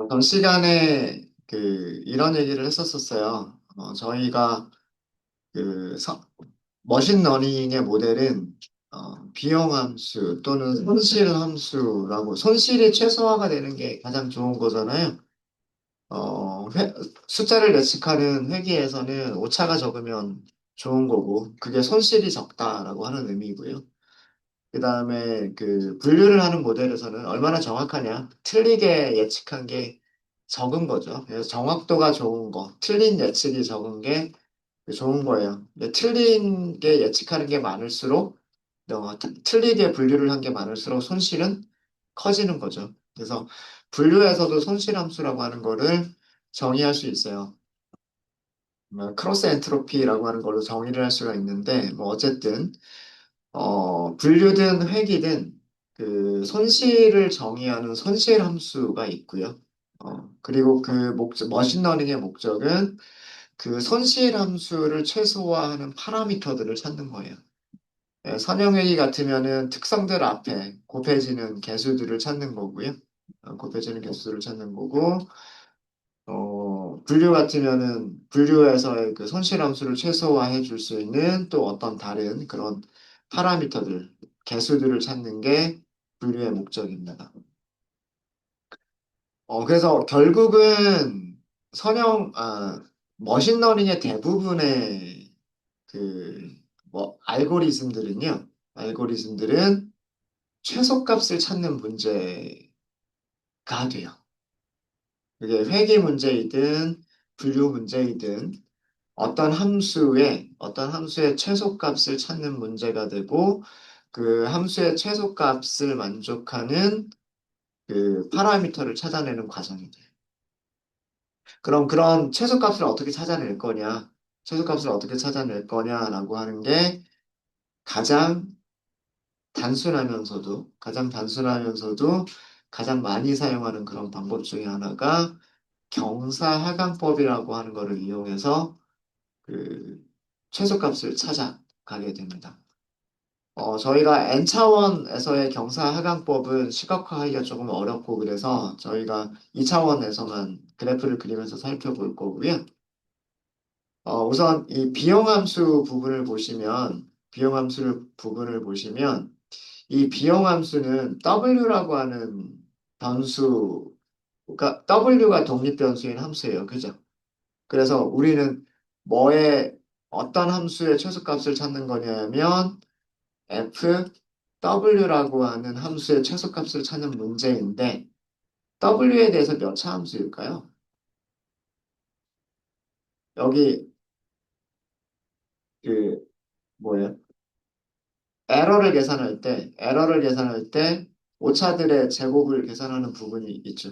전 시간에 이런 얘기를 했었었어요. 저희가 그 서- 머신러닝의 모델은 비용 함수 또는 손실 함수라고 손실이 최소화가 되는 게 가장 좋은 거잖아요. 숫자를 예측하는 회계에서는 오차가 적으면 좋은 거고 그게 손실이 적다라고 하는 의미고요. 그 다음에 분류를 하는 모델에서는 얼마나 정확하냐? 틀리게 예측한 게 적은 거죠. 그래서 정확도가 좋은 거, 틀린 예측이 적은 게 좋은 거예요. 근데 틀린 게 예측하는 게 많을수록, 틀리게 분류를 한 게 많을수록 손실은 커지는 거죠. 그래서 분류에서도 손실함수라고 하는 거를 정의할 수 있어요. 크로스 엔트로피라고 하는 걸로 정의를 할 수가 있는데, 뭐 어쨌든 분류든 회귀든 손실을 정의하는 손실 함수가 있고요. 그리고 머신러닝의 목적은 그 손실 함수를 최소화하는 파라미터들을 찾는 거예요. 선형회귀 같으면은 특성들 앞에 곱해지는 개수들을 찾는 거고요. 곱해지는 개수들을 찾는 거고, 분류 같으면은 분류에서의 그 손실 함수를 최소화해 줄 수 있는 또 어떤 다른 그런 파라미터들, 개수들을 찾는 게 분류의 목적입니다. 그래서 결국은 머신러닝의 대부분의 알고리즘들은 최소값을 찾는 문제가 돼요. 그게 회계 문제이든 분류 문제이든 어떤 함수의 최소값을 찾는 문제가 되고 그 함수의 최소값을 만족하는 그 파라미터를 찾아내는 과정이 돼요. 그럼 그런 최소값을 어떻게 찾아낼 거냐? 최소값을 어떻게 찾아낼 거냐라고 하는 게 가장 가장 단순하면서도 가장 많이 사용하는 그런 방법 중에 하나가 경사하강법이라고 하는 것을 이용해서 그 최소값을 찾아가게 됩니다. 저희가 N차원에서의 경사하강법은 시각화하기가 조금 어렵고 그래서 저희가 2차원에서만 그래프를 그리면서 살펴볼 거고요. 우선 이 비용함수를 부분을 보시면 이 비용함수는 W라고 하는 변수가 W가 독립변수인 함수예요. 그죠? 그래서 우리는 어떤 함수의 최소값을 찾는 거냐면 fw라고 하는 함수의 최소값을 찾는 문제인데 w에 대해서 몇 차 함수일까요? 여기 그 뭐예요? 에러를 계산할 때 오차들의 제곱을 계산하는 부분이 있죠.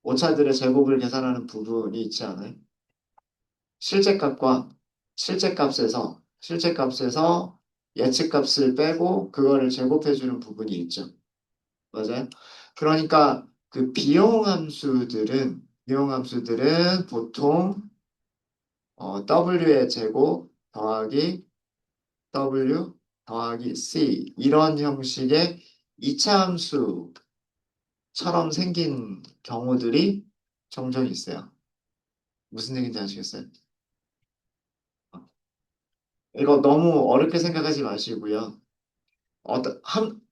오차들의 제곱을 계산하는 부분이 있지 않아요? 실제값과 실제값에서 예측값을 빼고 그거를 제곱해주는 부분이 있죠. 맞아요? 그러니까 비용함수들은 보통 W의 제곱 더하기 W 더하기 C 이런 형식의 이차 함수처럼 생긴 경우들이 종종 있어요. 무슨 얘기인지 아시겠어요? 이거 너무 어렵게 생각하지 마시고요.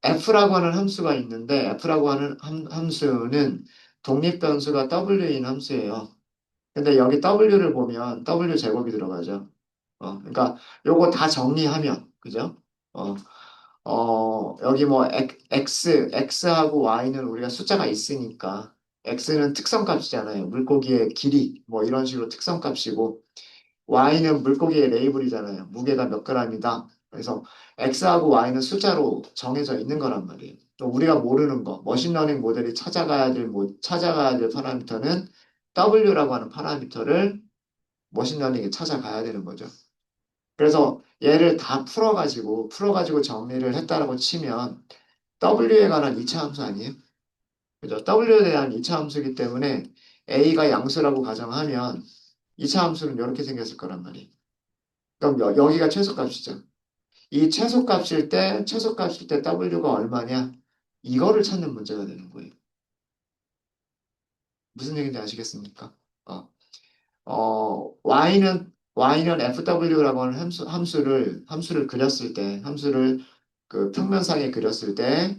F라고 하는 함수가 있는데 F라고 하는 함수는 독립변수가 W인 함수예요. 근데 여기 W를 보면 W 제곱이 들어가죠. 그러니까 요거 다 정리하면, 그죠? 어, 여기 뭐 X하고 Y는 우리가 숫자가 있으니까 X는 특성값이잖아요. 물고기의 길이, 뭐 이런 식으로 특성값이고 Y는 물고기의 레이블이잖아요. 무게가 몇 g이다. 그래서 X하고 Y는 숫자로 정해져 있는 거란 말이에요. 또 우리가 모르는 거, 머신러닝 모델이 찾아가야 될 파라미터는 W라고 하는 파라미터를 머신러닝이 찾아가야 되는 거죠. 그래서 얘를 다 풀어가지고 정리를 했다라고 치면 W에 관한 이차 함수 아니에요? 그죠? W에 대한 이차 함수이기 때문에 A가 양수라고 가정하면 이차 함수는 이렇게 생겼을 거란 말이에요. 그럼 여기가 최소값이죠. 이 최소값일 때 W가 얼마냐? 이거를 찾는 문제가 되는 거예요. 무슨 얘기인지 아시겠습니까? 어, y는 fw라고 하는 함수를 그렸을 때, 함수를 그 평면상에 그렸을 때,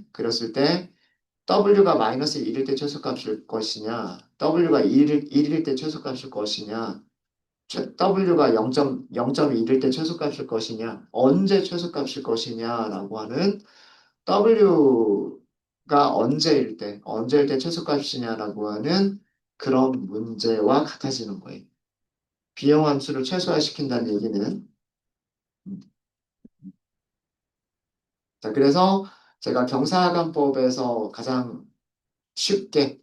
w가 마이너스 1일 때 최소값일 것이냐, w가 1일 때 최소값일 것이냐, w가 0.1일 때 최소값일 것이냐, 언제 최소값일 것이냐라고 하는 w가 언제일 때 최소값이냐라고 하는 그런 문제와 같아지는 거예요. 비용 함수를 최소화시킨다는 얘기는. 음. 자, 그래서 제가 경사관법에서 가장 쉽게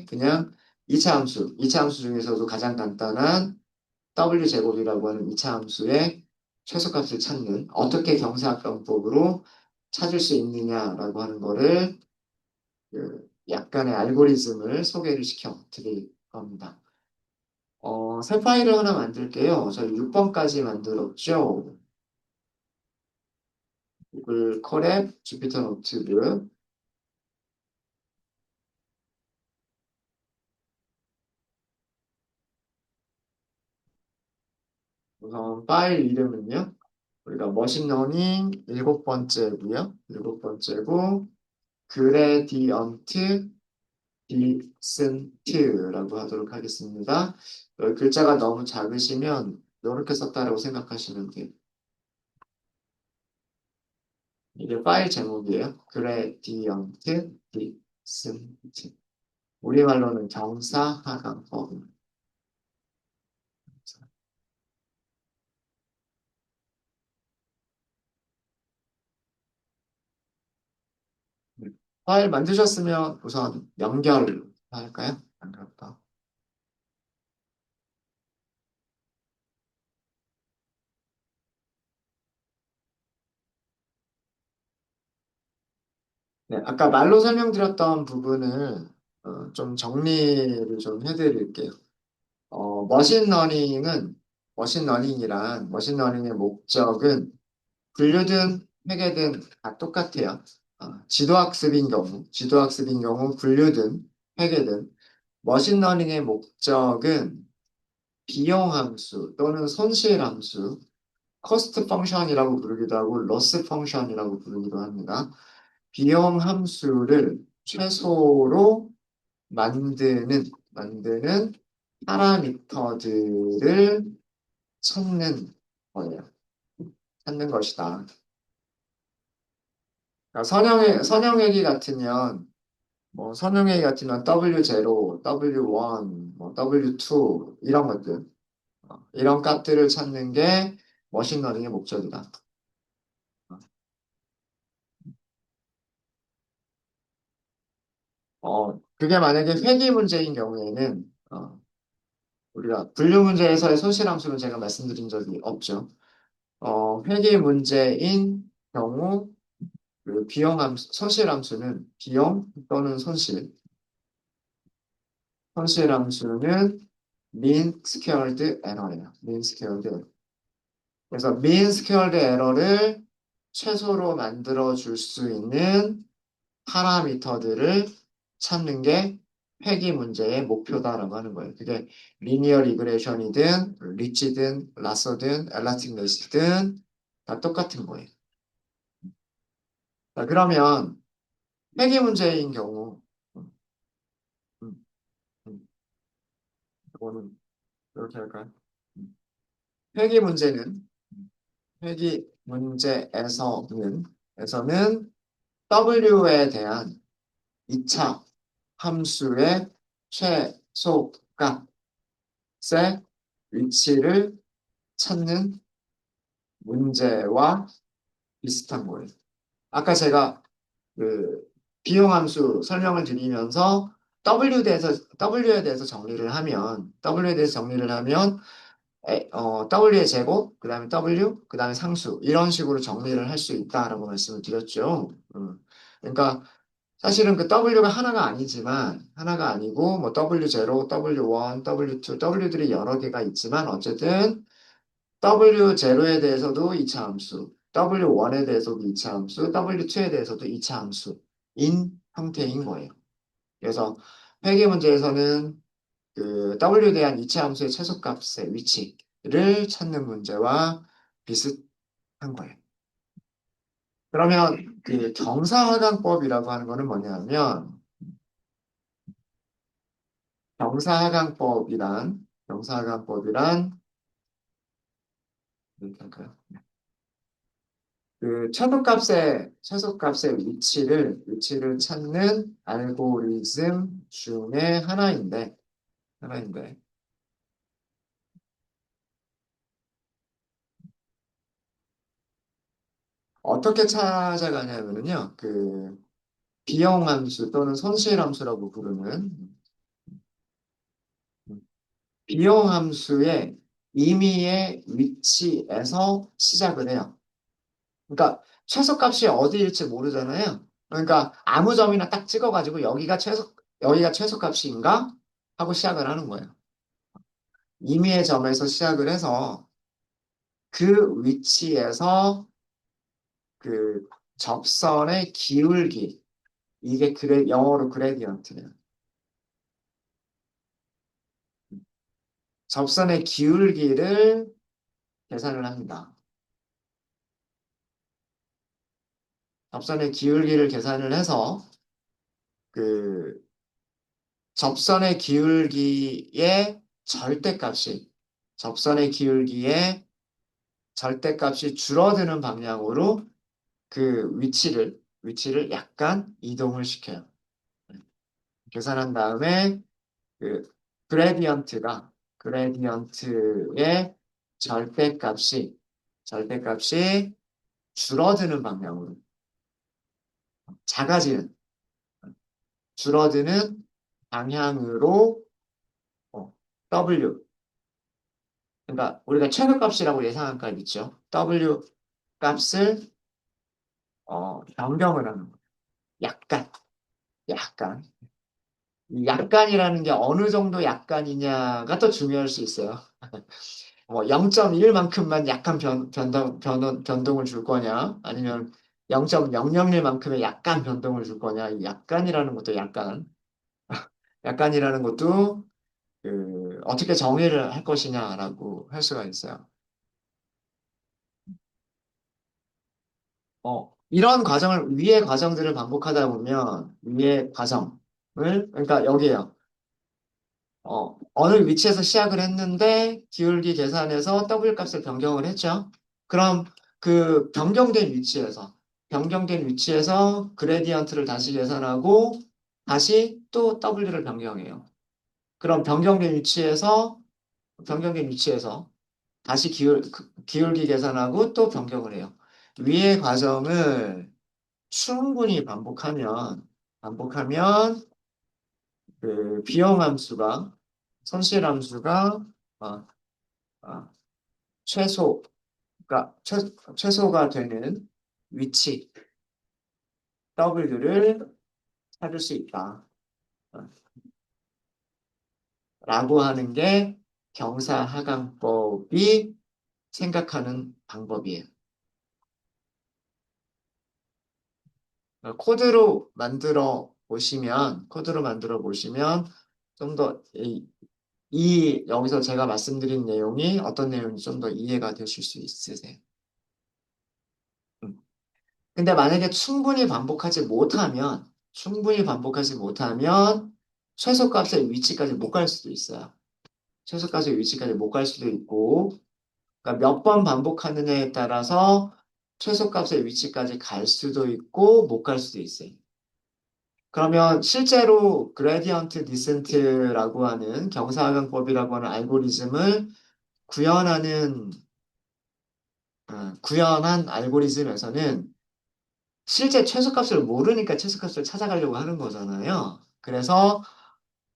그냥 2차 함수 중에서도 가장 간단한 w제곱이라고 하는 2차 함수의 최소값을 찾는 어떻게 경사관법으로 찾을 수 있느냐라고 하는 거를 그 약간의 알고리즘을 소개를 시켜 드릴 겁니다. 새 파일을 하나 만들게요. 저희 6번까지 만들었죠. 구글 컬앱, 주피터 노트북. 우선 파일 이름은요. 우리가 머신러닝 일곱 번째고요. 일곱 번째고 그레디언트 디센트라고 하도록 하겠습니다. 글자가 너무 작으시면 이렇게 썼다라고 생각하시면 돼요. 이게 파일 제목이에요. 그레디언트 디센트. 우리말로는 경사하강법. 파일 만드셨으면 우선 연결할까요? 연결부터. 네, 아까 말로 설명드렸던 부분을 좀 정리를 좀 해드릴게요. 머신러닝의 목적은 분류든 회계든 다 똑같아요. 지도학습인 경우 분류든 회계든 머신러닝의 목적은 비용함수 또는 손실함수, cost 펑션이라고 부르기도 하고 loss 펑션이라고 부르기도 합니다. 비용 함수를 최소로 만드는 파라미터들을 찾는 거예요. 찾는 것이다. 그러니까 선형회기 같으면 W0, W1, W2 이런 것들, 이런 값들을 찾는 게 머신러닝의 목적이다. 그게 만약에 회기 문제인 경우에는 우리가 분류 문제에서의 손실함수는 제가 말씀드린 적이 없죠. 회계 문제인 경우 그 손실함수는 비용 또는 손실함수는 mean squared error예요. mean squared error. 그래서 mean squared error를 최소로 만들어 줄 수 있는 파라미터들을 찾는 게 회귀 문제의 목표다라고 하는 거예요. 그게 리니어 리그레션이든 리치든 라서든 엘라스틱 레시든 다 똑같은 거예요. 자, 그러면 회귀 문제인 경우 음, 음, 음, 이거는 이렇게 할까요? 음, 회귀 문제는 회귀 문제에서는 W에 대한 2차 함수의 최소값의 위치를 찾는 문제와 비슷한 거예요. 아까 제가 그 비용함수 설명을 드리면서 W에 대해서 정리를 하면 W의 제곱, 그 다음에 W, 그 다음에 상수 이런 식으로 정리를 할 수 있다라고 말씀을 드렸죠. 그러니까 사실은 그 W가 하나가 아니고 뭐 W0, W1, W2, W들이 여러 개가 있지만 어쨌든 W0에 대해서도 2차 함수, W1에 대해서도 2차 함수, W2에 대해서도 2차 함수인 형태인 거예요. 그래서 회계 문제에서는 그 W에 대한 이체 함수의 최소값의 위치를 찾는 문제와 비슷한 거예요. 그러면 그 경사하강법이라고 하는 거는 뭐냐면 경사하강법이란 이렇게 할까요? 그 최소값의 위치를 찾는 알고리즘 중에 하나인데 어떻게 찾아가냐면요, 그 비용함수 또는 손실함수라고 부르는 비용함수의 임의의 위치에서 시작을 해요. 그러니까 최소값이 어디일지 모르잖아요. 그러니까 아무 점이나 딱 찍어가지고 여기가 최소값인가 하고 시작을 하는 거예요. 임의의 점에서 시작을 해서 그 위치에서 그 접선의 기울기, 이게 영어로 그레디언트예요. 접선의 기울기를 계산을 합니다. 접선의 기울기를 계산을 해서 그 접선의 기울기의 절대값이 접선의 기울기의 절대값이 줄어드는 방향으로 그 위치를 약간 이동을 시켜요. 계산한 다음에 그 그레디언트의 절대값이 줄어드는 방향으로 작아지는 줄어드는 방향으로 W 그러니까 우리가 최소값이라고 예상한 값 있죠. W 값을 변경을 하는 거예요. 약간 약간 이 약간이라는 게 어느 정도 약간이냐가 또 중요할 수 있어요. 뭐 0.1만큼만 약간 변동을 줄 거냐, 아니면 0.001만큼의 약간 변동을 줄 거냐, 이 약간이라는 것도 그 어떻게 정의를 할 것이냐라고 할 수가 있어요. 이런 위의 과정들을 반복하다 보면 위의 과정을, 그러니까 여기에요. 어느 위치에서 시작을 했는데 기울기 계산해서 W 값을 변경을 했죠. 그럼 그 변경된 위치에서 그레디언트를 다시 계산하고 다시 또 W를 변경해요. 그럼 변경된 위치에서 다시 기울기 계산하고 또 변경을 해요. 위의 과정을 충분히 반복하면 그 비용함수가 손실함수가 어, 어, 최소 그러니까 최소가 되는 위치 W를 찾을 수 있다. 어, 라고 하는 게 경사하강법이 생각하는 방법이에요. 코드로 만들어 보시면 좀 더 여기서 제가 말씀드린 내용이 어떤 내용인지 좀 더 이해가 되실 수 있으세요. 음. 근데 만약에 충분히 반복하지 못하면 최소값의 위치까지 못 갈 수도 있어요. 최소값의 위치까지 못 갈 수도 있고, 그러니까 몇 번 반복하느냐에 따라서 최소값의 위치까지 갈 수도 있고, 못 갈 수도 있어요. 그러면 실제로 그레디언트 디센트라고 하는 경사하강법이라고 하는 알고리즘을 구현하는 구현한 알고리즘에서는 실제 최소값을 모르니까 최소값을 찾아가려고 하는 거잖아요. 그래서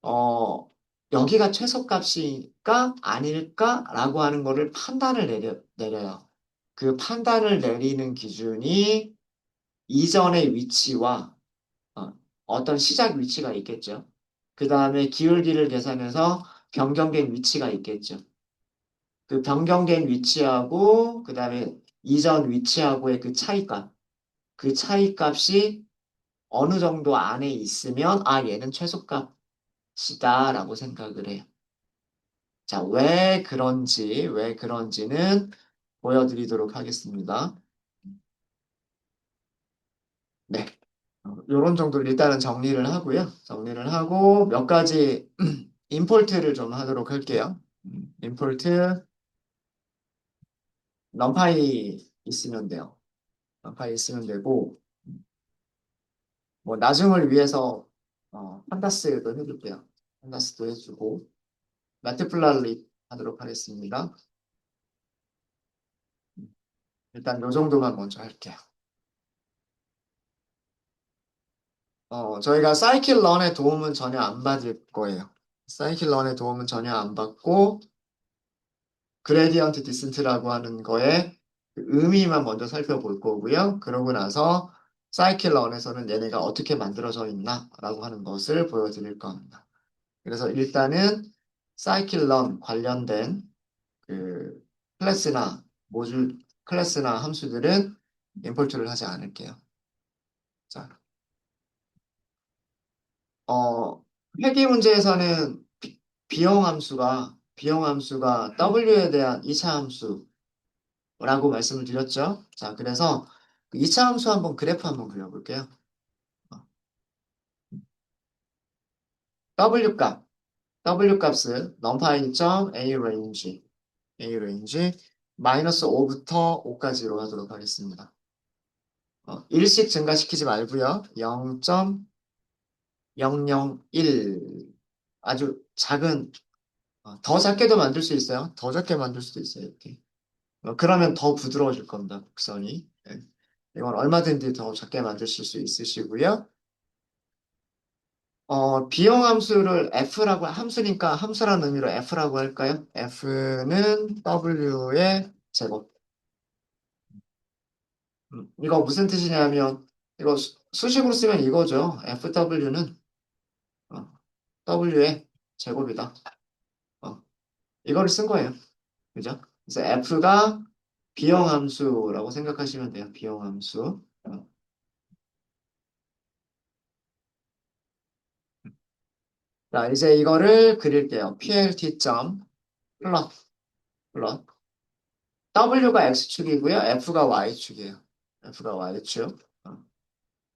어, 여기가 최소값일까 아닐까라고 하는 거를 판단을 내려요. 그 판단을 내리는 기준이 이전의 위치와 어떤 시작 위치가 있겠죠. 그 다음에 기울기를 계산해서 변경된 위치가 있겠죠. 그 변경된 위치하고 그 다음에 이전 위치하고의 그 차이값이 어느 정도 안에 있으면 얘는 최소값. 것이다라고 생각을 해요. 자, 왜 그런지는 보여드리도록 하겠습니다. 네. 이런 정도로 일단은 정리를 하고요. 정리를 하고 몇 가지 임포트를 좀 하도록 할게요. 임포트 넘파이 있으면 돼요. 넘파이 있으면 되고 뭐 나중을 위해서 판다스도 해줄게요. 판다스도 해주고 마트플라리 하도록 하겠습니다. 일단 요 정도만 먼저 할게요. 저희가 사이클런의 도움은 전혀 안 받을 거예요. 사이클런의 도움은 전혀 안 받고 그레디언트 디센트라고 하는 거에 그 의미만 먼저 살펴볼 거고요. 그러고 나서 사이클런에서는 얘네가 어떻게 만들어져 있나라고 하는 것을 보여드릴 겁니다. 그래서 일단은 사이클런 관련된 그 클래스나 함수들은 임포트를 하지 않을게요. 자, 어, 회계 문제에서는 비용 함수가 W에 대한 2차 함수라고 말씀을 드렸죠. 자, 그래서 그 2차 함수 한번 그래프 한번 그려볼게요. 어, W 값, W 값은 numpy.a range 마이너스 5부터 5까지로 하도록 하겠습니다. 일씩 증가시키지 말고요. 0.001 아주 작은 더 작게도 만들 수 있어요. 더 작게 만들 수도 있어요. 이렇게. 그러면 더 부드러워질 겁니다. 곡선이. 네. 이건 얼마든지 더 작게 만드실 수 있으시고요. 비용 함수를 F라고, 함수니까 함수라는 의미로 F라고 할까요? F는 W의 제곱. 이거 무슨 뜻이냐면, 이거 수식으로 쓰면 이거죠. FW는 W의 제곱이다. 어, 이거를 쓴 거예요. 그죠? 그래서 F가 비용 함수라고 생각하시면 돼요. 비용 함수. 자, 이제 이거를 그릴게요. PLT 점 플롯 W가 X축이고요. F가 Y축이에요. F가 Y축.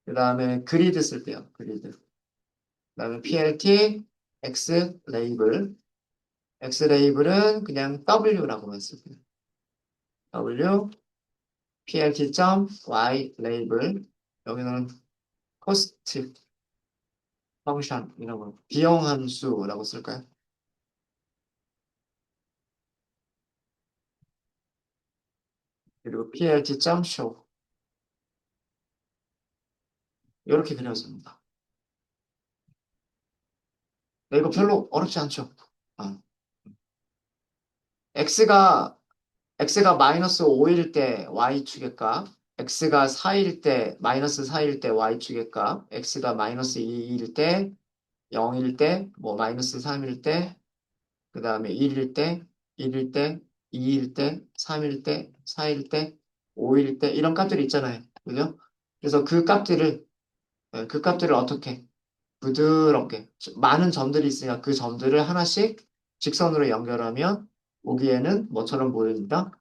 그 다음에 그리드 쓸게요. 그리드. 그 다음에 PLT X 레이블. X 레이블은 그냥 W라고만 쓸게요. W PLT 점 Y 레이블. 여기는 코스트 펑션 이런 거 비용 함수라고 쓸까요? 그리고 PLT 점 show 이렇게 그려집니다. 네, 이거 별로 어렵지 않죠? 어. x가 x가 마이너스 5일 때 y축의 값, x가 4일 때 마이너스 4일 때 y축의 값, x가 마이너스 2일 때 0일 때, 뭐 마이너스 3일 때, 그 다음에 1일 때, 1일 때, 2일 때, 3일 때, 4일 때, 5일 때 이런 값들이 있잖아요. 그죠? 그래서 그 값들을 어떻게 부드럽게 많은 점들이 있으니까 그 점들을 하나씩 직선으로 연결하면 보기에는 뭐처럼 보입니다.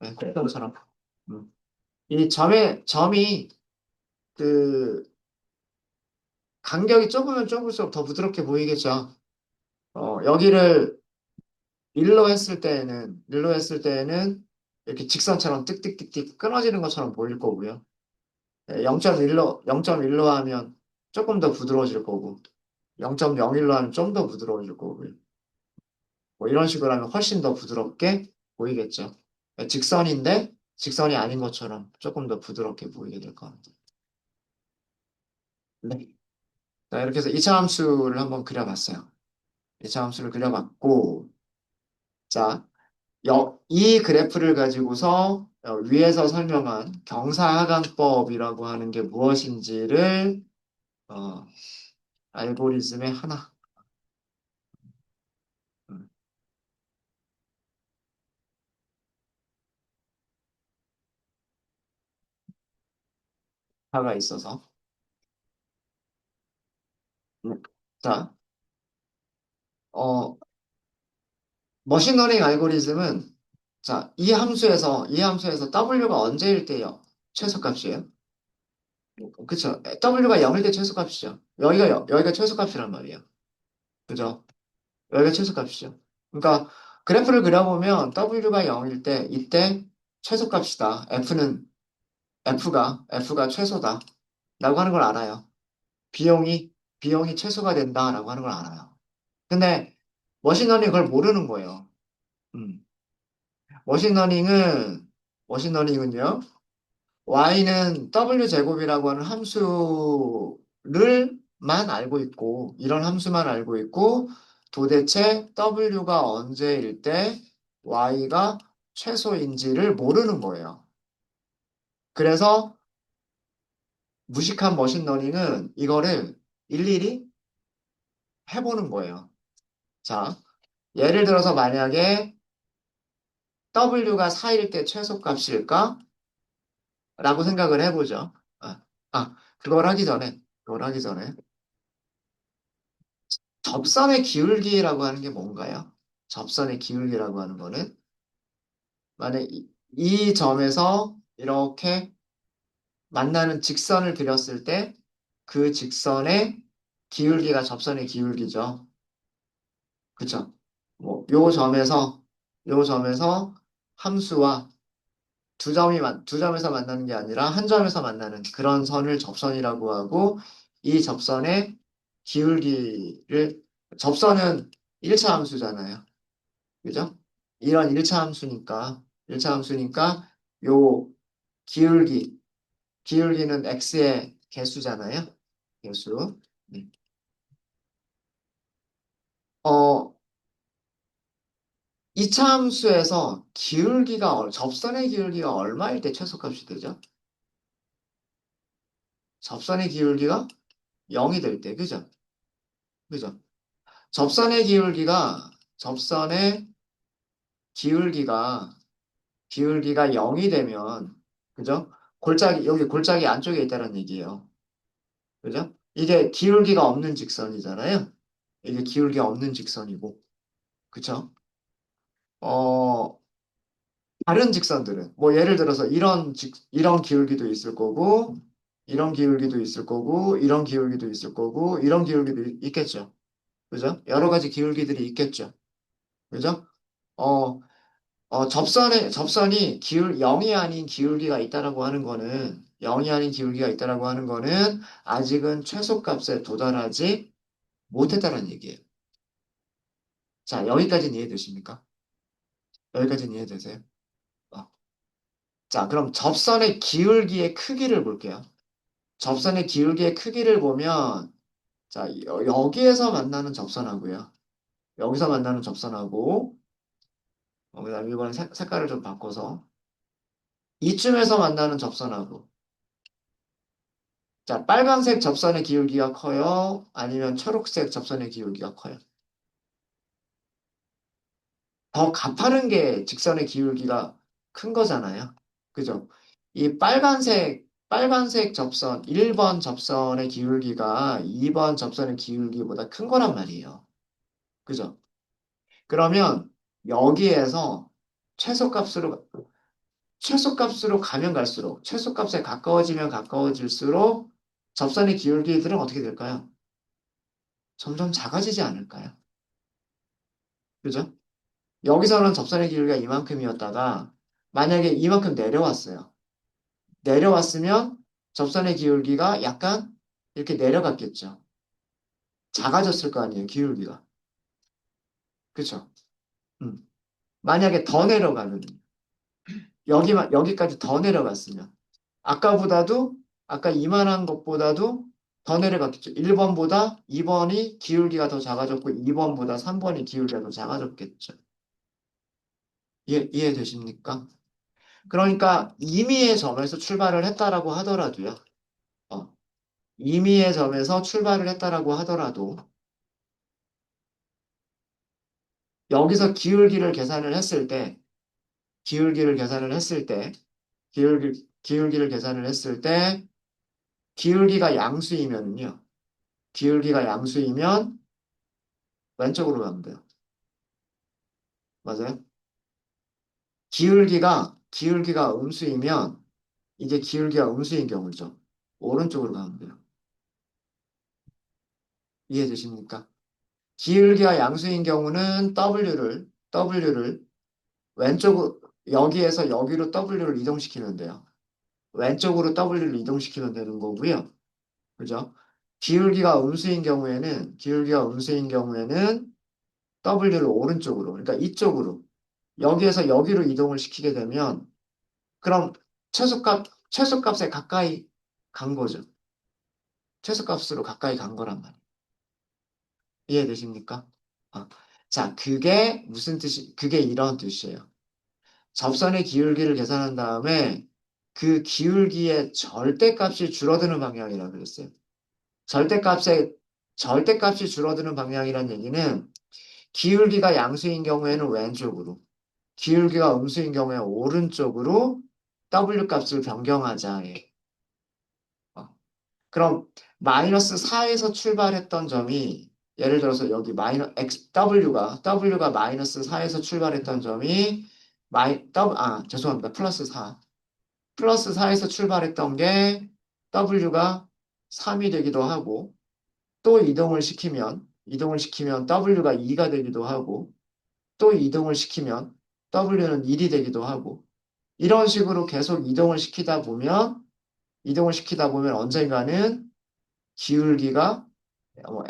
네, 콧등처럼. 음. 이 점이 그 간격이 좁으면 좁을수록 더 부드럽게 보이겠죠. 여기를 밀로 했을 때에는 이렇게 직선처럼 띡띡띡띡 끊어지는 것처럼 보일 거고요. 0.1로 하면 조금 더 부드러워질 거고, 0.01로 하면 좀 더 부드러워질 거고요. 뭐 이런 식으로 하면 훨씬 더 부드럽게 보이겠죠. 직선인데 직선이 아닌 것처럼 조금 더 부드럽게 보이게 될 겁니다. 네. 자, 이렇게 해서 2차 함수를 한번 그려봤어요. 2차 함수를 그려봤고, 자, 이 그래프를 가지고서 위에서 설명한 경사하강법이라고 하는 게 무엇인지를 어, 알고리즘의 하나, 음, 하가 있어서. 자, 어, 머신러닝 알고리즘은 자, 이 함수에서 W가 언제일 때요? 최소값이에요? 그쵸? W가 0일 때 최소값이죠. 여기가 최소값이란 말이에요. 그죠? 여기가 최소값이죠. 그러니까 그래프를 그려보면 W가 0일 때 이때 최소값이다. F가 최소다. 라고 하는 걸 알아요. 비용이, 비용이 최소가 된다라고 하는 걸 알아요. 근데 머신러닝 그걸 모르는 거예요. 음. 머신러닝은, 머신러닝은요, y는 w제곱이라고 하는 함수를만 알고 있고, 이런 함수만 알고 있고, 도대체 w가 언제일 때 y가 최소인지를 모르는 거예요. 그래서 무식한 머신러닝은 이거를 일일이 해보는 거예요. 자, 예를 들어서 만약에 w가 4일 때 최소값일까? 라고 생각을 해보죠. 아, 그걸 하기 전에 접선의 기울기라고 하는 게 뭔가요? 접선의 기울기라고 하는 거는 만약 이 점에서 이렇게 만나는 직선을 그렸을 때 그 직선의 기울기가 접선의 기울기죠. 그쵸? 뭐, 요 점에서 함수와 두 점에서 만나는 게 아니라 한 점에서 만나는 그런 선을 접선이라고 하고 이 접선의 기울기를 접선은 1차 함수잖아요. 그죠? 이런 1차 함수니까 요 기울기, 기울기는 x의 개수잖아요. 개수. 네. 어, 2차 함수에서 접선의 기울기가 얼마일 때 최소값이 되죠? 접선의 기울기가 0이 될 때, 그죠? 그죠? 접선의 기울기가, 기울기가 0이 되면, 그죠? 여기 골짜기 안쪽에 있다는 얘기예요. 그죠? 이게 기울기가 없는 직선이잖아요. 이게 기울기가 없는 직선이고, 그쵸? 어, 다른 직선들은, 뭐 예를 들어서 이런 기울기도 있을 거고, 이런 기울기도 있을 거고, 이런 기울기도 있을 거고, 이런 기울기도 있겠죠. 그죠? 여러 가지 기울기들이 있겠죠. 그죠? 어, 접선이 0이 아닌 기울기가 있다라고 하는 거는, 0이 아닌 기울기가 있다라고 하는 거는 아직은 최소값에 도달하지 못했다는 얘기예요. 자, 여기까지는 이해되십니까? 여기까지는 이해되세요? 어. 자, 그럼 접선의 기울기의 크기를 볼게요. 접선의 기울기의 크기를 보면, 자, 여기에서 만나는 접선하고요. 여기서 만나는 접선하고, 그다음에 이번엔 색깔을 좀 바꿔서, 이쯤에서 만나는 접선하고, 자, 빨간색 접선의 기울기가 커요? 아니면 초록색 접선의 기울기가 커요? 더 가파른 게 직선의 기울기가 큰 거잖아요. 그죠? 이 빨간색 접선, 1번 접선의 기울기가 2번 접선의 기울기보다 큰 거란 말이에요. 그죠? 그러면 여기에서 최소값으로, 최소값으로 가면 갈수록, 최소값에 가까워지면 가까워질수록 접선의 기울기들은 어떻게 될까요? 점점 작아지지 않을까요? 그죠? 여기서는 접선의 기울기가 이만큼이었다가 만약에 이만큼 내려왔어요. 내려왔으면 접선의 기울기가 약간 이렇게 내려갔겠죠. 작아졌을 거 아니에요, 기울기가. 그쵸? 음. 만약에 더 내려가면, 여기까지 더 내려갔으면, 아까보다도, 아까 이만한 것보다도 더 내려갔겠죠. 1번보다 2번이 기울기가 더 작아졌고, 2번보다 3번이 기울기가 더 작아졌겠죠. 이해되십니까? 그러니까 임의의 점에서 출발을 했다라고 하더라도요. 어, 임의의 점에서 출발을 했다라고 하더라도 여기서 기울기를 계산을 했을 때, 기울기를 계산을 했을 때 기울기가 양수이면요. 기울기가 양수이면 왼쪽으로 가면 돼요. 맞아요? 기울기가 음수이면 이게 기울기가 음수인 경우죠. 오른쪽으로 가면 돼요. 이해되십니까? 기울기가 양수인 경우는 W를 왼쪽으로, 여기에서 여기로 W를 이동시키면 돼요. 왼쪽으로 W를 이동시키면 되는 거고요. 그죠? 기울기가 음수인 경우에는 W를 오른쪽으로, 그러니까 이쪽으로, 여기에서 여기로 이동을 시키게 되면, 그럼 최소값에 가까이 간 거죠. 최소값으로 가까이 간 거란 말이에요. 이해되십니까? 아, 자, 그게 이런 뜻이에요. 접선의 기울기를 계산한 다음에 그 기울기의 절대값이 줄어드는 방향이라고 그랬어요. 절대값의, 절대값이 줄어드는 방향이란 얘기는 기울기가 양수인 경우에는 왼쪽으로, 기울기가 음수인 경우에 오른쪽으로 W 값을 변경하자예요. 어, 그럼 마이너스 4에서 출발했던 점이 예를 들어서 여기 W가 마이너스 4에서 출발했던 점이 죄송합니다. 플러스 4. 플러스 4에서 출발했던 게 W가 3이 되기도 하고 또 이동을 시키면 W가 2가 되기도 하고 또 이동을 시키면 W는 1이 되기도 하고 이런 식으로 계속 이동을 시키다 보면 언젠가는 기울기가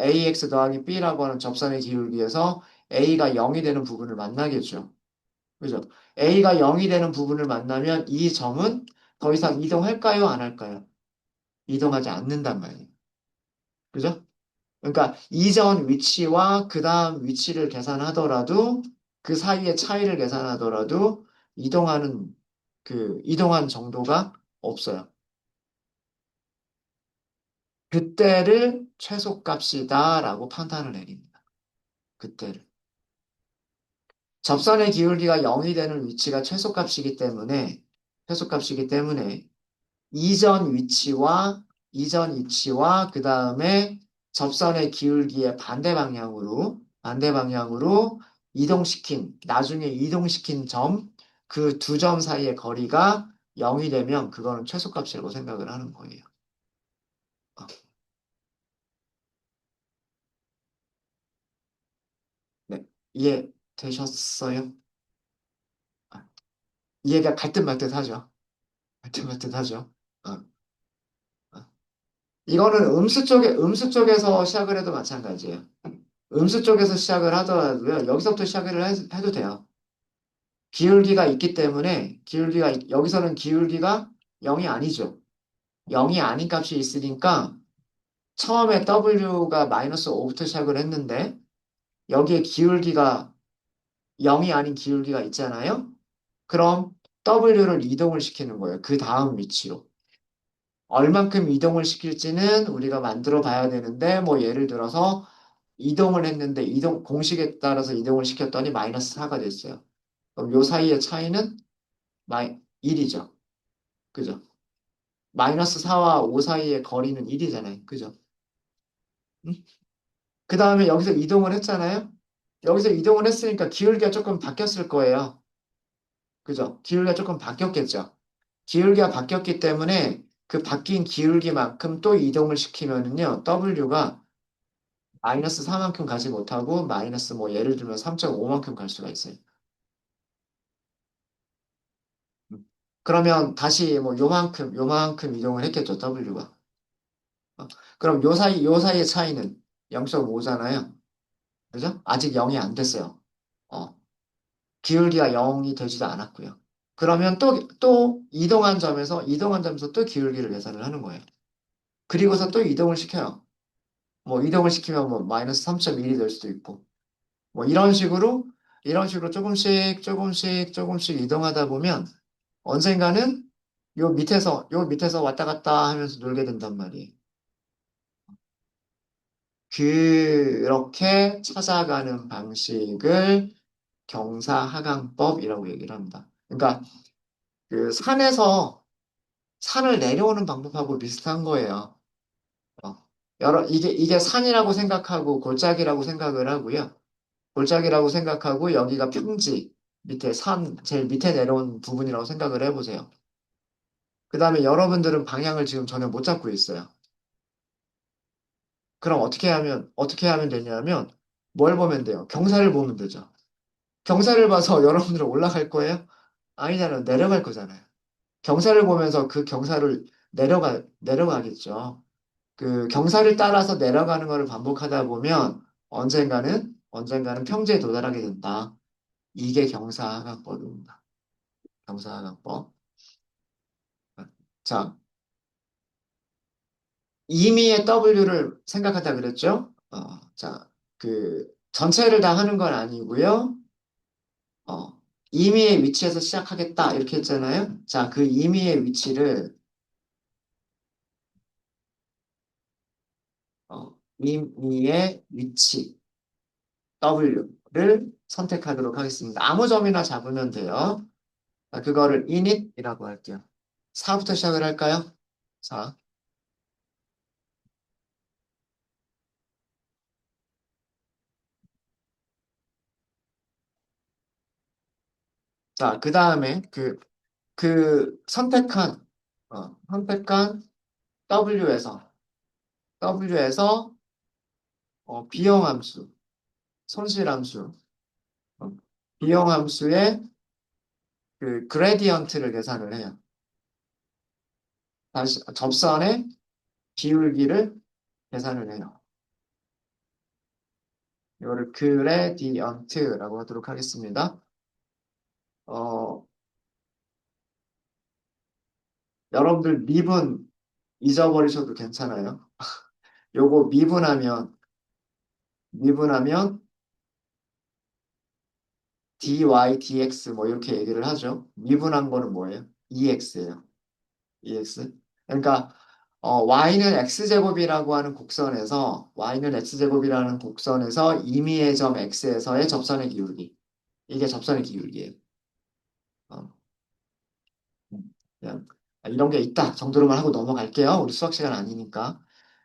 AX 더하기 B라고 하는 접선의 기울기에서 A가 0이 되는 부분을 만나겠죠. 그죠? A가 0이 되는 부분을 만나면 이 점은 더 이상 이동할까요? 안 할까요? 이동하지 않는단 말이에요. 그죠? 그러니까 이전 위치와 그 다음 위치를 계산하더라도 그 사이의 차이를 계산하더라도 이동한 정도가 없어요. 그때를 최소값이다라고 판단을 내립니다. 그때를. 접선의 기울기가 0이 되는 위치가 최소값이기 때문에 이전 위치와 그 다음에 접선의 기울기의 반대 방향으로 나중에 이동시킨 그 두 점 사이의 거리가 0이 되면 그거는 최소값이라고 생각을 하는 거예요. 어, 네. 이해되셨어요? 아, 이해가 갈듯 말듯 하죠. 갈듯 말듯 하죠. 어, 어. 이거는 음수 쪽에서 시작을 해도 마찬가지예요. 음수 쪽에서 시작을 하더라도요, 여기서부터 시작을 해도 돼요. 여기서는 기울기가 0이 아니죠. 0이 아닌 값이 있으니까 처음에 W가 마이너스 5부터 시작을 했는데 여기에 기울기가 0이 아닌 기울기가 있잖아요. 그럼 W를 이동을 시키는 거예요. 그 다음 위치로. 얼만큼 이동을 시킬지는 우리가 만들어 봐야 되는데 뭐 예를 들어서 이동을 했는데 공식에 따라서 이동을 시켰더니 마이너스 4가 됐어요. 그럼 요 사이의 차이는 1이죠. 그죠? 마이너스 4와 5 사이의 거리는 1이잖아요. 그죠? 그 다음에 여기서 이동을 했잖아요. 여기서 이동을 했으니까 기울기가 조금 바뀌었을 거예요. 그죠? 기울기가 조금 바뀌었겠죠. 기울기가 바뀌었기 때문에 그 바뀐 기울기만큼 또 이동을 시키면은요, W가 마이너스 4만큼 가지 못하고 마이너스 뭐 예를 들면 3.5만큼 갈 수가 있어요. 음. 그러면 다시 뭐 요만큼 이동을 했겠죠, W가. 그럼 요 사이의 차이는 0.5잖아요. 그죠? 아직 0이 안 됐어요. 어, 기울기가 0이 되지도 않았고요. 그러면 또 이동한 점에서 또 기울기를 계산을 하는 거예요. 그리고서 또 이동을 시켜요. 뭐 이동을 시키면 뭐 마이너스 3.1이 될 수도 있고. 뭐 이런 식으로 조금씩 이동하다 보면 언젠가는 요 밑에서 왔다 갔다 하면서 놀게 된단 말이에요. 그렇게 찾아가는 방식을 경사하강법이라고 얘기를 합니다. 그러니까 그 산을 내려오는 방법하고 비슷한 거예요. 어. 이게 산이라고 생각하고 골짜기라고 생각을 하고요. 골짜기라고 생각하고 여기가 평지, 밑에 산, 제일 밑에 내려온 부분이라고 생각을 해보세요. 그 다음에 여러분들은 방향을 지금 전혀 못 잡고 있어요. 그럼 어떻게 하면 되냐면, 뭘 보면 돼요? 경사를 보면 되죠. 경사를 봐서 여러분들은 올라갈 거예요? 아니잖아요. 내려갈 거잖아요. 경사를 보면서 그 경사를 내려가겠죠. 그 경사를 따라서 내려가는 것을 반복하다 보면 언젠가는 평지에 도달하게 된다. 이게 경사각법입니다. 경사각법. 자, 임의의 W를 생각하다 그랬죠? 자, 그 전체를 다 하는 건 아니고요. 어, 임의의 위치에서 시작하겠다 이렇게 했잖아요. 자, 그 임의의 위치를 임의의 위치 W를 선택하도록 하겠습니다. 아무 점이나 잡으면 돼요. 자, 그거를 init이라고 할게요. 4부터 시작을 할까요? 자, 자, 그 다음에 그 선택한 W에서 W에서 비형함수, 손실함수, 어, 비형함수의 그 그레디언트를 계산을 해요. 다시 접선의 기울기를 계산을 해요. 이거를 그레디언트라고 하도록 하겠습니다. 어, 여러분들 미분 잊어버리셔도 괜찮아요. 요거 미분하면 dy, dx 뭐 이렇게 얘기를 하죠. 미분한 거는 뭐예요? ex예요. ex. 그러니까 y는 x제곱이라고 하는 곡선에서 임의의 점 x에서의 접선의 기울기. 이게 접선의 기울기예요. 어, 그냥 이런 게 있다 정도로만 하고 넘어갈게요. 우리 수학 시간 아니니까.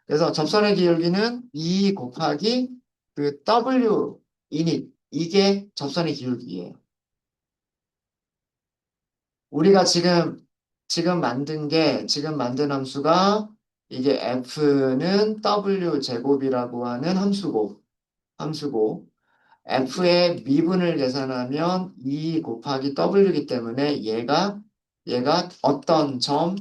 그래서 접선의 기울기는 2 곱하기 그 w init 이게 접선의 기울기예요. 우리가 지금 만든 함수가 이게 f는 w 제곱이라고 하는 함수고 f의 미분을 계산하면 2 곱하기 w이기 때문에 얘가 어떤 점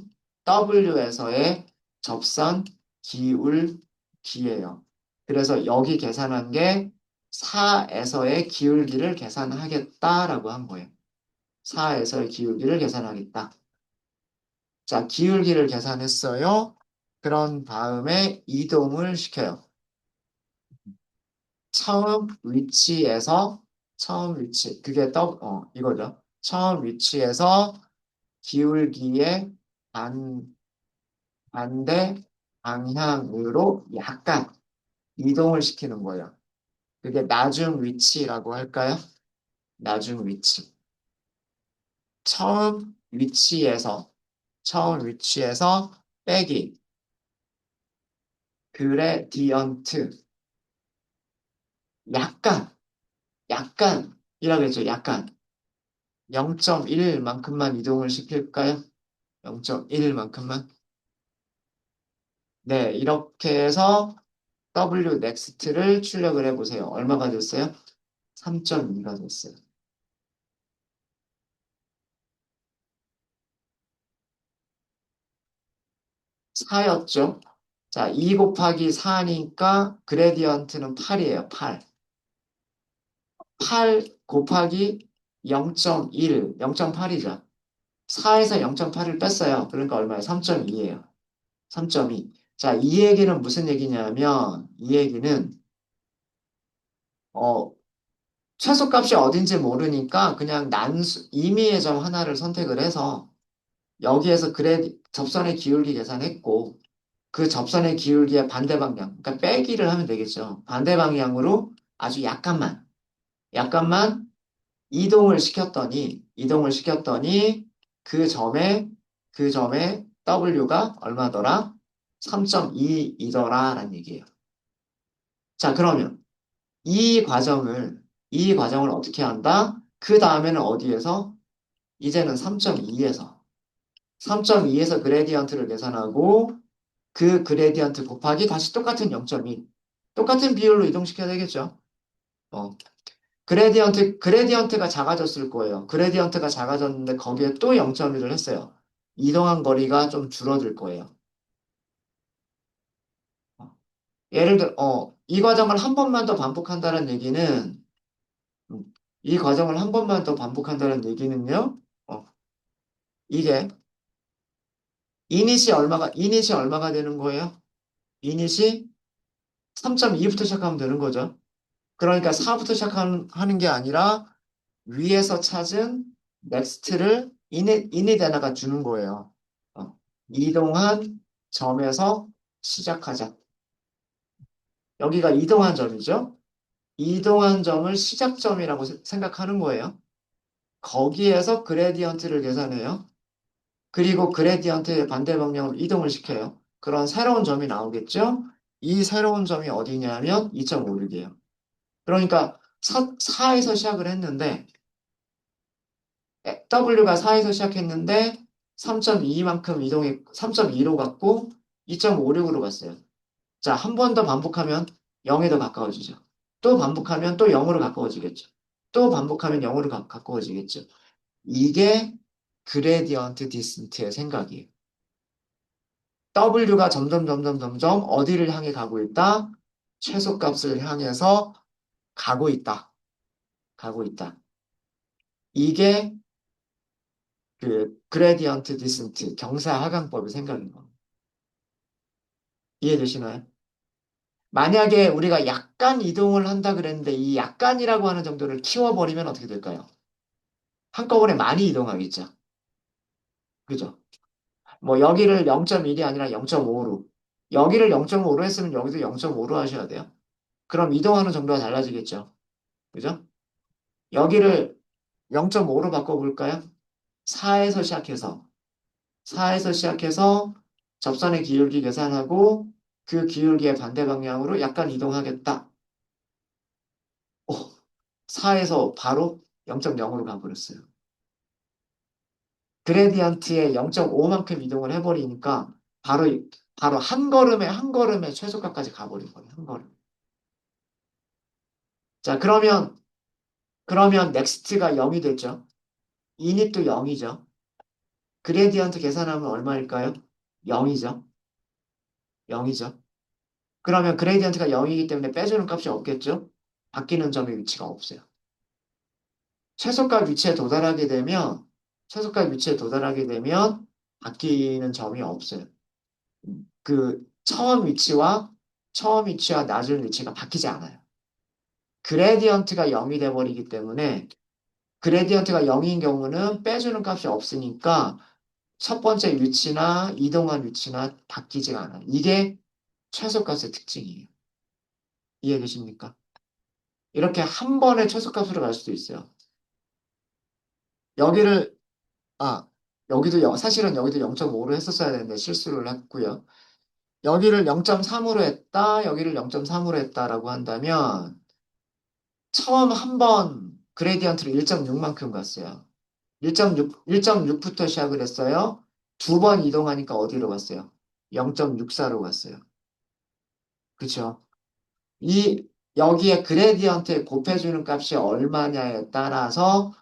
w에서의 접선 기울기예요. 그래서 여기 계산한 게 4에서의 기울기를 계산하겠다라고 한 거예요. 4에서의 기울기를 계산하겠다. 자, 기울기를 계산했어요. 그런 다음에 이동을 시켜요. 처음 위치에서 그게 이거죠. 처음 위치에서 기울기의 반, 반대 방향으로 약간 이동을 시키는 거예요. 그게 나중 위치라고 할까요? 나중 위치. 처음 위치에서 처음 위치에서 빼기 그레디언트 약간 약간이라고 했죠. 약간 0.1만큼만 이동을 시킬까요? 0.1만큼만. 네, 이렇게 해서 W next를 출력을 해보세요. 얼마가 됐어요? 3.2가 됐어요. 4였죠? 자, 2 곱하기 4니까 그레디언트는 8이에요. 8. 8 곱하기 0.1, 0.8이죠. 4에서 0.8을 뺐어요. 그러니까 얼마예요? 3.2예요. 3.2. 자, 이 얘기는 무슨 얘기냐면, 이 얘기는, 어, 최소값이 어딘지 모르니까 그냥 임의의 점 하나를 선택을 해서 여기에서 접선의 기울기 계산했고, 그 접선의 기울기의 반대 방향, 그러니까 빼기를 하면 되겠죠. 반대 방향으로 아주 약간만 이동을 시켰더니 그 점에 W가 얼마더라? 3.2이더라라는 얘기예요. 자, 그러면 이 과정을 이 과정을 어떻게 한다? 그 다음에는 어디에서? 이제는 3.2에서. 3.2에서 그레디언트를 계산하고 그 그레디언트 곱하기 다시 똑같은 0.2. 똑같은 비율로 이동시켜야 되겠죠. 어. 그레디언트가 작아졌을 거예요. 그레디언트가 작아졌는데 거기에 또 0.1을 했어요. 이동한 거리가 좀 줄어들 거예요. 어. 예를 들어, 이 과정을 한 번만 더 반복한다는 얘기는, 음, 이 과정을 한 번만 더 반복한다는 얘기는요, 어, 이게, 이닛이 얼마가 되는 거예요? 이닛이 3.2부터 시작하면 되는 거죠. 그러니까 4부터 시작하는 게 아니라 위에서 찾은 넥스트를 인에다가 주는 거예요. 어, 이동한 점에서 시작하자. 여기가 이동한 점이죠. 이동한 점을 시작점이라고 생각하는 거예요. 거기에서 그레디언트를 계산해요. 그리고 그레디언트의 반대 방향으로 이동을 시켜요. 그런 새로운 점이 나오겠죠? 이 새로운 점이 어디냐면 2.56이에요. 그러니까 4에서 시작을 했는데 W가 4에서 시작했는데 3.2만큼 3.2로 갔고 2.56으로 갔어요. 자, 한 번 더 반복하면 0에 더 가까워지죠. 또 반복하면 또 0으로 가까워지겠죠. 또 반복하면 0으로 가까워지겠죠. 이게 그레디언트 디센트의 생각이에요. W가 점점 어디를 향해 가고 있다? 최소값을 향해서 가고 있다. 가고 있다. 이게 그 그레디언트 디센트 경사 하강법의 생각인 겁니다. 이해되시나요? 만약에 우리가 약간 이동을 한다 그랬는데 이 약간이라고 하는 정도를 키워버리면 어떻게 될까요? 한꺼번에 많이 이동하겠죠. 그죠? 뭐 여기를 0.1이 아니라 0.5로 여기를 0.5로 했으면 여기도 0.5로 하셔야 돼요. 그럼 이동하는 정도가 달라지겠죠. 그죠? 여기를 0.5로 바꿔볼까요? 4에서 시작해서 접선의 기울기 계산하고 그 기울기의 반대 방향으로 약간 이동하겠다. 오, 4에서 바로 0.0으로 가버렸어요. 그레디언트의 0.5만큼 이동을 해버리니까 바로 한 걸음에 최소값까지 가버린 거예요. 한 걸음. 자, 그러면 넥스트가 0이 됐죠. 이닛도 0이죠. 그레디언트 계산하면 얼마일까요? 0이죠. 0이죠. 그러면 그레디언트가 0이기 때문에 빼주는 값이 없겠죠? 바뀌는 점의 위치가 없어요. 최소값 위치에 도달하게 되면, 최소값 위치에 도달하게 되면 바뀌는 점이 없어요. 그 처음 위치와 낮은 위치가 바뀌지 않아요. 그레디언트가 0이 돼버리기 때문에 그레디언트가 0인 경우는 빼주는 값이 없으니까 첫 번째 위치나 이동한 위치나 바뀌지가 않아요. 이게 최소값의 특징이에요. 이해되십니까? 이렇게 한 번에 최소값으로 갈 수도 있어요. 여기를, 아, 사실은 여기도 0.5로 했었어야 되는데 실수를 했고요. 여기를 0.3으로 했다, 여기를 0.3으로 했다라고 한다면 처음 한 번 그레디언트를 1.6만큼 갔어요. 1.6부터 시작을 했어요. 두 번 이동하니까 어디로 갔어요? 0.64로 갔어요. 그쵸? 여기에 그레디언트에 곱해주는 값이 얼마냐에 따라서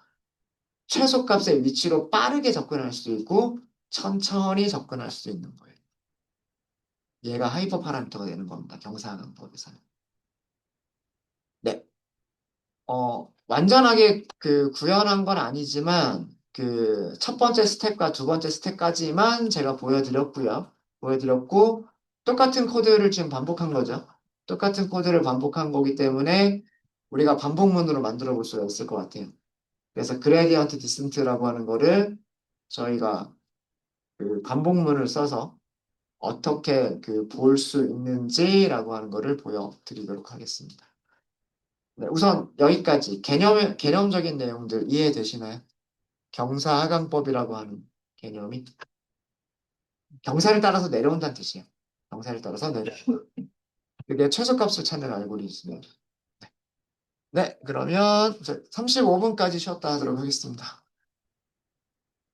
최소값의 위치로 빠르게 접근할 수도 있고 천천히 접근할 수도 있는 거예요. 얘가 하이퍼 파라미터가 되는 겁니다. 경사각법에서는. 네. 완전하게 그 구현한 건 아니지만 그 첫 번째 스텝과 두 번째 스텝까지만 제가 보여드렸고요. 보여드렸고 똑같은 코드를 지금 반복한 거죠. 똑같은 코드를 반복한 거기 때문에 우리가 반복문으로 만들어 볼 수가 있을 것 같아요. 그래서 그레디언트 디센트라고 하는 거를 저희가 그 반복문을 써서 어떻게 그 볼 수 있는지라고 하는 거를 보여드리도록 하겠습니다. 네, 우선 여기까지 개념적인 내용들 이해되시나요? 경사하강법이라고 하는 개념이 경사를 따라서 내려온다는 뜻이에요. 경사를 따라서 내려. 그게 최소값을 찾는 알고리즘이에요. 네, 그러면 35분까지 쉬었다 하도록 하겠습니다.